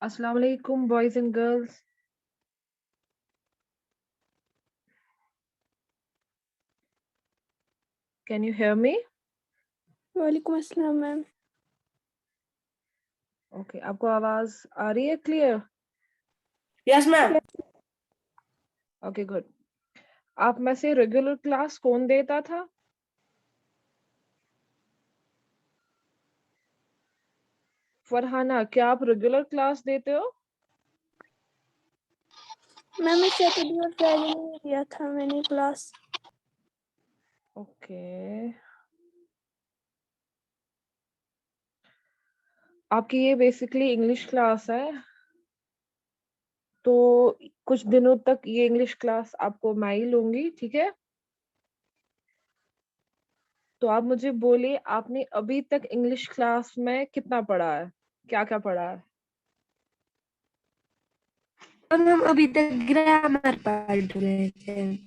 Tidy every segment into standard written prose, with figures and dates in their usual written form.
Assalamu alaikum, boys and girls. Can you hear me? वालेकुम अस्सलाम ma'am. Okay, आपको आवाज आ रही है clear? Yes, ma'am. Okay, good. आप में से रेगुलर क्लास कौन देता था? फरहाना, क्या आप रेगुलर क्लास देते हो? मैम इस सैटरडे और फ्राइडे में दिया था मैंने क्लास। Okay. आपकी ये बेसिकली इंग्लिश क्लास है, तो कुछ दिनों तक ये इंग्लिश क्लास आपको मैं ही लूंगी, ठीक है? तो आप मुझे बोलिए, आपने अभी तक इंग्लिश क्लास में कितना पढ़ा है? क्या-क्या पढ़ा है? हम अभी तक ग्रामर पढ़ रहे थे।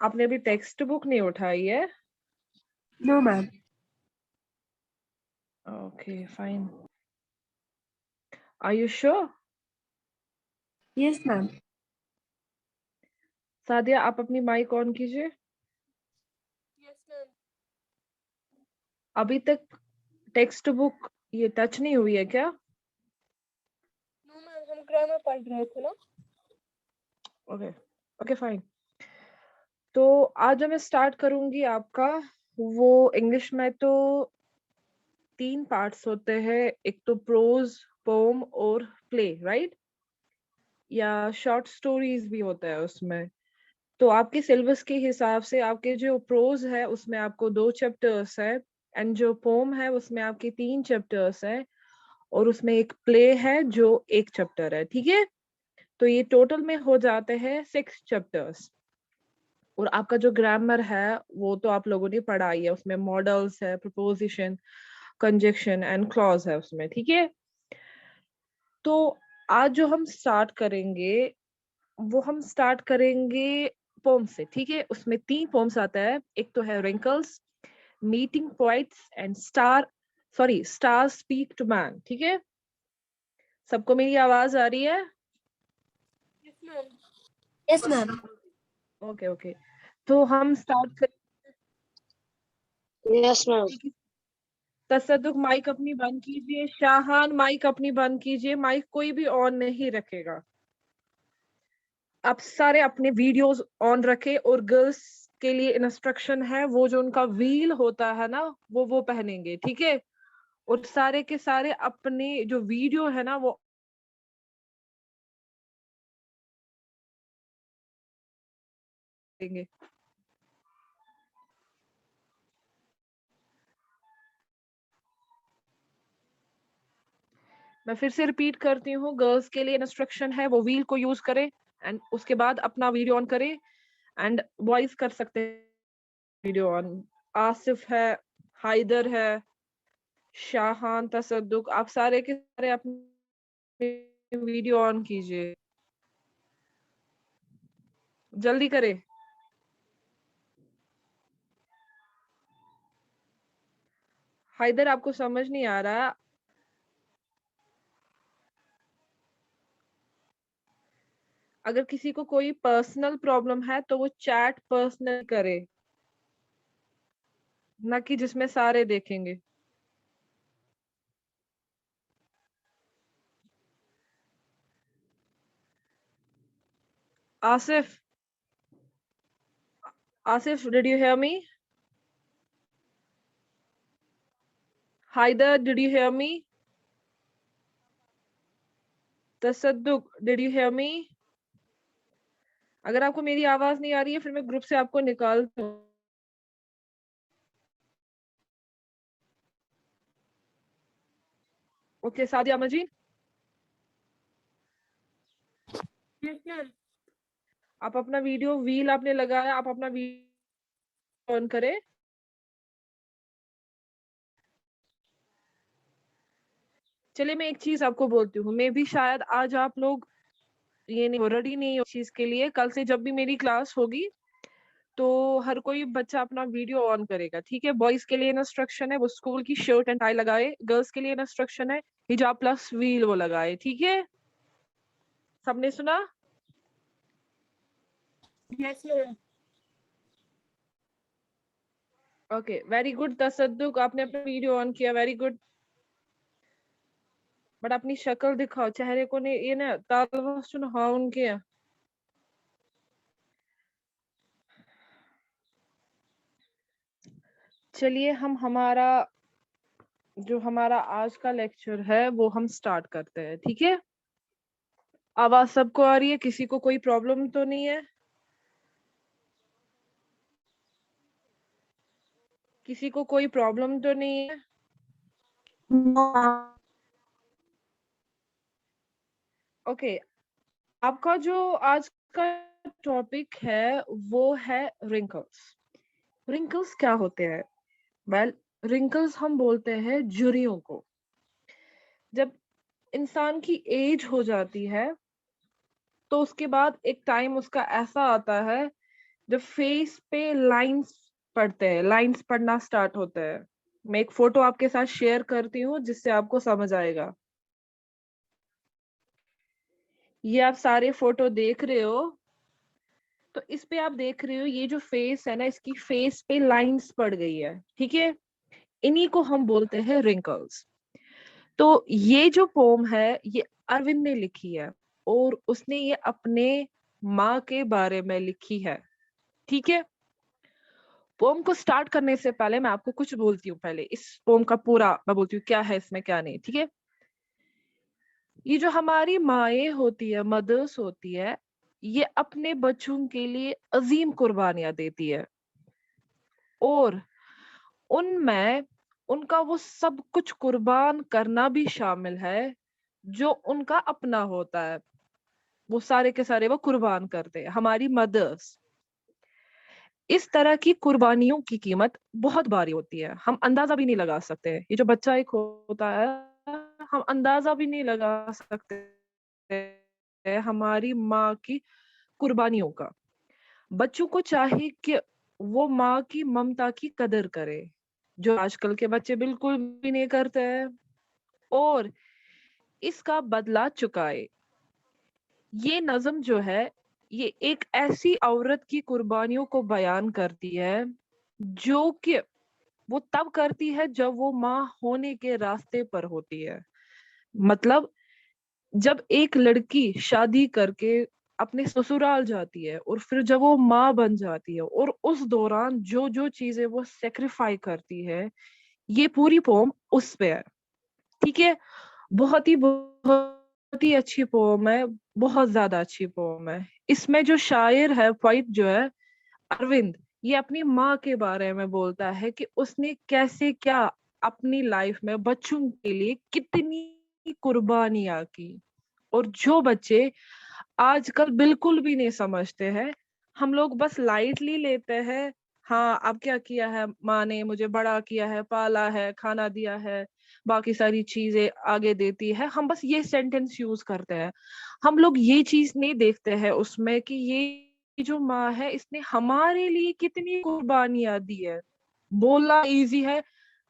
आपने अभी टेक्स्ट बुक नहीं उठाई है? No ma'am. Okay, fine. Are you sure? Yes ma'am. Sadia, आप अपनी माइक ऑन कीजिए। Yes ma'am. अभी तक टेक्स्ट बुक ये टच नहीं हुई है क्या? नो मैम, हम ग्रामर पढ़ रहे थे ना। Okay okay fine. तो आज जो मैं स्टार्ट करूंगी आपका, वो इंग्लिश में तो 3 पार्ट्स होते हैं, एक तो प्रोज, पोम और प्ले, राइट? या शॉर्ट स्टोरीज भी होता है उसमें। तो आपके सिलेबस के हिसाब से आपके जो प्रोज है उसमें आपको 2 चैप्टर्स है, एंड जो पोम है उसमें आपके 3 चैप्टर्स है, और उसमें एक प्ले है जो 1 चैप्टर है, ठीक है? तो ये टोटल में हो जाते हैं 6 चैप्टर्स। और आपका जो ग्रामर है वो तो आप लोगों ने पढ़ा ही है, उसमें मॉडल्स है, प्रीपोजिशन, कंजक्शन एंड क्लॉज है उसमें, ठीक है? तो आज जो हम स्टार्ट करेंगे वो हम स्टार्ट करेंगे पोम से, ठीक है? उसमें 3 पोम्स आता है, एक तो है wrinkles, meeting points and star speak to man, ठीक है? सबको मेरी आवाज आ रही है? Yes ma'am. Yes ma'am. Okay okay. तो हम स्टार्ट कर यस मैम। तसद्दुक माइक अपनी बंद कीजिए, शाहान माइक अपनी बंद कीजिए, माइक कोई भी ऑन नहीं रखेगा। आप सारे अपने वीडियोस ऑन रखें, और गर्ल्स के लिए इंस्ट्रक्शन है, वो जो उनका व्हील होता है ना वो पहनेंगे, ठीक है? और सारे के सारे अपने जो वीडियो है ना वो देंगे। मैं फिर से रिपीट करती हूँ, गर्ल्स के लिए इंस्ट्रक्शन है वो व्हील को यूज करें, एंड उसके बाद अपना वीडियो ऑन करें, एंड वॉइस कर सकते हैं वीडियो ऑन। आसिफ है, हाइदर है, शाहान, तसद्दुक, आप सारे के सारे अपने वीडियो ऑन कीजिए, जल्दी करें। हाइदर, आपको समझ नहीं आ रहा? अगर किसी को कोई पर्सनल प्रॉब्लम है तो वो चैट पर्सनल करे, ना कि जिसमें सारे देखेंगे। Asif, Asif, did you hear me? Haider, did you hear me? Tasadduq, did you hear me? अगर आपको मेरी आवाज नहीं आ रही है फिर मैं ग्रुप से आपको निकालती हूँ। ओके सादिया मजीद, यस मैम। आप अपना वीडियो व्हील आपने लगाया, आप अपना वीडियो ऑन करें। चलिए मैं एक चीज आपको बोलती हूँ, मैं भी शायद आज आप लोग ये नहीं रेडी नहीं हो चीज के लिए, कल से जब भी मेरी क्लास होगी तो हर कोई बच्चा अपना वीडियो ऑन करेगा, ठीक है। बॉयज के लिए इंस्ट्रक्शन है वो स्कूल की शर्ट एंड टाई लगाए, गर्ल्स के लिए इंस्ट्रक्शन है हिजाब प्लस व्हील वो लगाए, ठीक है। सबने सुना? Yes ma'am. Okay, very good तसद्दुक, आपने अपना वीडियो ऑन किया, वेरी गुड। बट अपनी शक्ल दिखाओ, चेहरे को नहीं, ये ना तालवस्तुन हाँ उनके। चलिए हम हमारा जो हमारा आज का लेक्चर है वो हम स्टार्ट करते हैं, ठीक है। आवाज सबको आ रही है? किसी को कोई प्रॉब्लम तो नहीं है? किसी को कोई प्रॉब्लम तो नहीं है? ओके, आपका जो आज का टॉपिक है वो है रिंकल्स। रिंकल्स क्या होते हैं? वेल, रिंकल्स हम बोलते हैं झुर्रियों को। जब इंसान की एज हो जाती है तो उसके बाद एक टाइम उसका ऐसा आता है जब फेस पे लाइंस पड़ते हैं, लाइंस पड़ना स्टार्ट होते हैं। मैं एक फोटो आपके साथ शेयर करती हूँ जिससे आपको समझ आएगा। ये आप सारे फोटो देख रहे हो, तो इस पे आप देख रहे हो ये जो फेस है ना, इसकी फेस पे लाइंस पड़ गई है, ठीक है। इन्हीं को हम बोलते हैं रिंकल्स। तो ये जो पोम है ये अरविंद ने लिखी है और उसने ये अपने माँ के बारे में लिखी है, ठीक है। पोम को स्टार्ट करने से पहले मैं आपको कुछ बोलती हूँ, पहले इस पोम का पूरा मैं बोलती हूँ क्या है इसमें क्या नहीं, ठीक है। ये जो हमारी माएँ होती है, मदर्स होती है, ये अपने बच्चों के लिए अजीम कुर्बानियां देती है और उनमें उनका वो सब कुछ कुर्बान करना भी शामिल है जो उनका अपना होता है। वो सारे के सारे वो कुर्बान करते हैं, हमारी मदर्स। इस तरह की कुर्बानियों की कीमत बहुत भारी होती है, हम अंदाजा भी नहीं लगा सकते। ये जो बच्चा एक होता है, हम अंदाजा भी नहीं लगा सकते हमारी माँ की कुर्बानियों का। बच्चों को चाहिए कि वो माँ की ममता की कदर करे, जो आजकल के बच्चे बिल्कुल भी नहीं करते हैं, और इसका बदला चुकाए। ये नज्म जो है ये एक ऐसी औरत की कुर्बानियों को बयान करती है जो कि वो तब करती है जब वो माँ होने के रास्ते पर होती है। मतलब जब एक लड़की शादी करके अपने ससुराल जाती है और फिर जब वो माँ बन जाती है और उस दौरान जो जो चीजें वो सेक्रीफाई करती है, ये पूरी पोम उस पे है, ठीक है। बहुत ही अच्छी पोम है, बहुत ज्यादा अच्छी पोम है। इसमें जो शायर है, पोइट जो है अरविंद, ये अपनी माँ के बारे में बोलता है कि उसने कैसे क्या अपनी लाइफ में बच्चों के लिए कितनी कुर्बानियां की, और जो बच्चे आजकल बिल्कुल भी नहीं समझते हैं। हम लोग बस लाइटली लेते हैं, हाँ अब क्या किया है माँ ने, मुझे बड़ा किया है, पाला है, खाना दिया है, बाकी सारी चीजें आगे देती है, हम बस ये सेंटेंस यूज करते हैं। हम लोग ये चीज नहीं देखते हैं उसमें कि ये जो माँ है इसने हमारे लिए कितनी कुर्बानियां दी है। बोलना इजी है,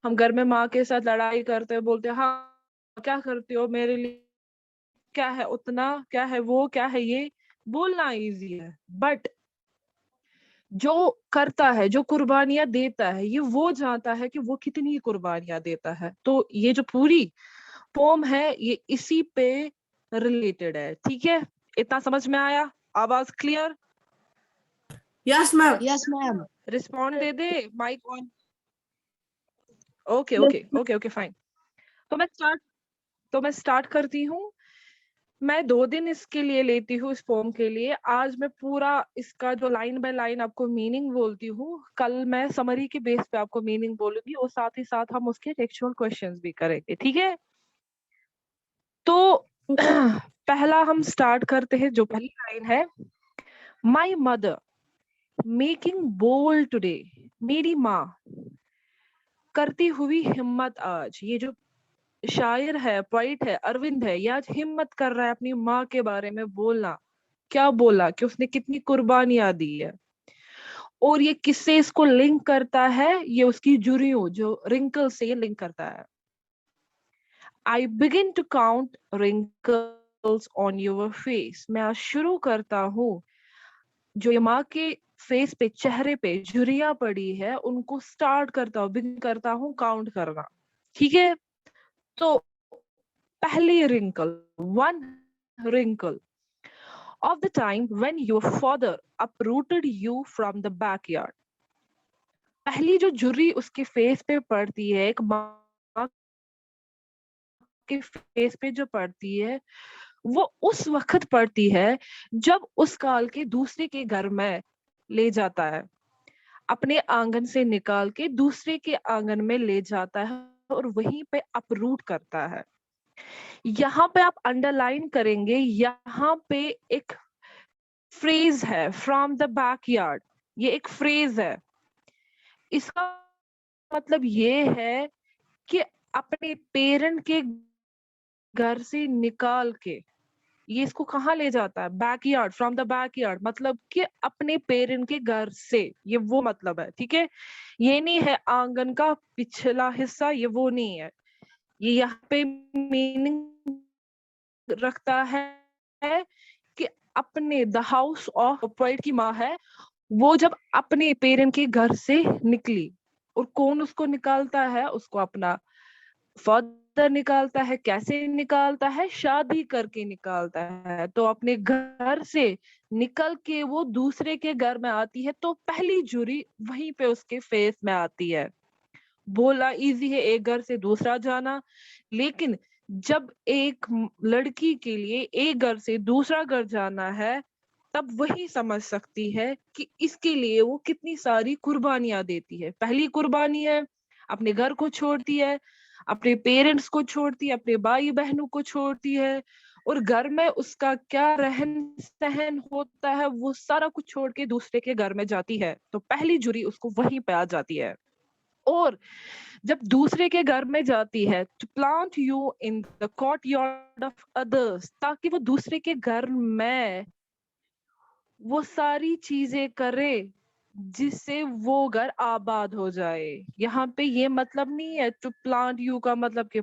हम घर में माँ के साथ लड़ाई करते हैं, बोलते हैं हाँ क्या करते हो मेरे लिए, क्या है उतना, क्या है वो, क्या है ये, बोलना इजी है। बट जो करता है, जो कुर्बानियां देता है, ये वो जानता है कि वो कितनी कुर्बानियां देता है। तो ये जो पूरी पोम है ये इसी पे रिलेटेड है, ठीक है। इतना समझ में आया? आवाज clear? Yes ma'am. Yes ma'am. Respond दे दे, mic on. Okay Yes, okay okay okay fine. तो मैं स्टार्ट करती हूँ। मैं 2 दिन इसके लिए लेती हूँ, इस फॉर्म के लिए। आज मैं पूरा इसका जो लाइन बाय लाइन आपको मीनिंग बोलती हूँ, कल मैं समरी के बेस पे आपको मीनिंग बोलूंगी, और साथ ही साथ हम उसके टेक्सचुअल क्वेश्चंस भी करेंगे, ठीक है। तो पहला हम स्टार्ट करते हैं, जो पहली लाइन है, my mother making bold today. मेरी माँ करती हुई हिम्मत आज। ये जो शायर है, पोइट है अरविंद है, ये आज हिम्मत कर रहा है अपनी माँ के बारे में बोलना। क्या बोला कि उसने कितनी कुर्बानियां दी है। और ये किससे इसको लिंक करता है? ये उसकी झुर्रियों जो रिंकल से लिंक करता है। I begin to count wrinkles on your face. मैं आज शुरू करता हूँ जो ये माँ के फेस पे, चेहरे पे झुर्रियां पड़ी है, उनको स्टार्ट करता हूँ, बिगिन करता हूँ काउंट करना। ठीक है, तो पहली wrinkle, one wrinkle of the time when your father uprooted you from the backyard. पहली जो झुर्री उसके फेस पे पड़ती है, एक माँ के फेस पे जो पड़ती है, वो उस वक्त पड़ती है जब उस काल के दूसरे के घर में ले जाता है, अपने आंगन से निकाल के दूसरे के आंगन में ले जाता है और वहीं पे अपरूट करता है। यहाँ पे आप अंडरलाइन करेंगे, यहाँ पे एक फ्रेज है, फ्रॉम द बैकयार्ड। ये एक फ्रेज है, इसका मतलब ये है कि अपने पेरेंट के घर से निकाल के ये इसको कहाँ ले जाता है? बैकयार्ड, फ्रॉम द बैकयार्ड, मतलब कि अपने पेरेंट के घर से, ये वो मतलब है। ठीक है, ये नहीं है आंगन का पिछला हिस्सा, ये वो नहीं है। ये यहाँ पे मीनिंग रखता है कि अपने द हाउस ऑफ पोइट की माँ है, वो जब अपने पेरेंट के घर से निकली, और कौन उसको निकालता है? उसको अपना फादर निकालता है। कैसे निकालता है? शादी करके निकालता है। तो अपने घर से निकल के वो दूसरे के घर में आती है, तो पहली झुर्री वहीं पे उसके फेस में आती है। बोला इजी है एक घर से दूसरा जाना, लेकिन जब एक लड़की के लिए एक घर से दूसरा घर जाना है, तब वही समझ सकती है कि इसके लिए वो कितनी सारी कुर्बानियां देती है। पहली कुर्बानी है, अपने घर को छोड़ती है, अपने पेरेंट्स को छोड़ती है, अपने भाई बहनों को छोड़ती है, और घर में उसका क्या रहन सहन होता है वो सारा कुछ छोड़ के दूसरे के घर में जाती है। तो पहली झुर्री उसको वहीं पे आ जाती है। और जब दूसरे के घर में जाती है, to plant you in the courtyard of others, ताकि वो दूसरे के घर में वो सारी चीजें करे जिससे वो घर आबाद हो जाए। यहाँ पे ये मतलब नहीं है टू प्लांट यू का मतलब कि